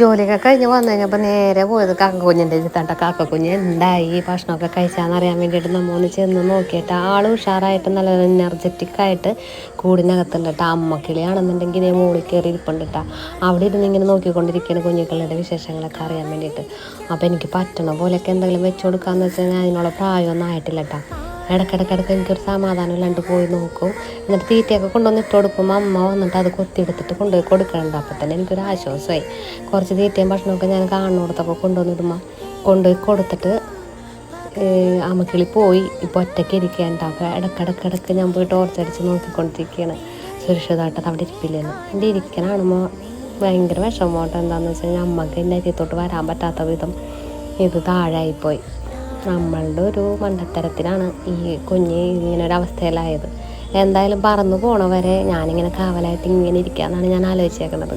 ജോലിയൊക്കെ കഴിഞ്ഞ് വന്നു കഴിഞ്ഞപ്പോൾ നേരെ പോയത് കാക്കക്കുഞ്ഞിൻ്റെ അടുത്താട്ട. കാക്കക്കുഞ്ഞ് എന്തായി ഭക്ഷണമൊക്കെ കഴിച്ചാന്നറിയാൻ വേണ്ടിയിട്ട് നമ്മൾ ഒന്ന് ചെന്ന് നോക്കിയിട്ട് ആൾ ഉഷാറായിട്ട് നല്ല എനർജറ്റിക്കായിട്ട് കൂടിനകത്തുണ്ട് കേട്ടോ. അമ്മക്കിളിയാണെന്നുണ്ടെങ്കിൽ മുകളിൽ കയറി ഇരിപ്പുണ്ട് കേട്ടോ. അവിടെ ഇരുന്ന് ഇങ്ങനെ നോക്കിക്കൊണ്ടിരിക്കുകയാണ് കുഞ്ഞുക്കളുടെ വിശേഷങ്ങളൊക്കെ അറിയാൻ വേണ്ടിയിട്ട്. അപ്പോൾ എനിക്ക് പറ്റണ പോലെയൊക്കെ എന്തെങ്കിലും വെച്ച് കൊടുക്കാമെന്ന് വെച്ച് കഴിഞ്ഞാൽ അതിനുള്ള പ്രായമൊന്നും ആയിട്ടില്ല കേട്ടോ. ഇടയ്ക്കിടയ്ക്കിടയ്ക്ക് എനിക്കൊരു സമാധാനം ഇല്ലാണ്ട് പോയി നോക്കും. എന്നിട്ട് തീറ്റയൊക്കെ കൊണ്ടുവന്ന് ഇട്ട് കൊടുക്കുമ്പോൾ അമ്മ വന്നിട്ട് അത് കൊത്തിയെടുത്തിട്ട് കൊണ്ടുപോയി കൊടുക്കലുണ്ട്. അപ്പോൾ തന്നെ എനിക്കൊരു ആശ്വാസമായി. കുറച്ച് തീറ്റയും ഭക്ഷണമൊക്കെ ഞാൻ കാണുന്നിടത്തൊക്കെ കൊണ്ടുവന്നിടുമ്പോൾ കൊണ്ടുപോയി കൊടുത്തിട്ട് അമ്മക്കിളി പോയി ഇപ്പോൾ ഒറ്റയ്ക്ക് ഇരിക്കുകയുണ്ട്. അപ്പോൾ ഇടയ്ക്കിടയ്ക്ക് ഞാൻ പോയി ടോർച്ചടിച്ച് നോക്കിക്കൊണ്ടിരിക്കുകയാണ് സുരക്ഷിതമായിട്ടത് അവിടെ ഇരിപ്പില്ലെന്ന്. എൻ്റെ ഇരിക്കണാണുമ്പോൾ ഭയങ്കര വിഷമമായിട്ട്. എന്താണെന്ന് വെച്ച് കഴിഞ്ഞാൽ അമ്മക്ക് എൻ്റെ അരിയത്തോട്ട് വരാൻ പറ്റാത്ത വിധം ഇത് താഴായിപ്പോയി. നമ്മളുടെ ഒരു മണ്ടത്തരത്തിലാണ് ഈ കുഞ്ഞ് ഇങ്ങനെ ഒരു അവസ്ഥയിലായത്. എന്തായാലും പറന്നു പോണവരെ ഞാനിങ്ങനെ കാവലായിട്ട് ഇങ്ങനെ ഇരിക്കാമെന്നാണ് ഞാൻ ആലോചിച്ചേക്കുന്നത്.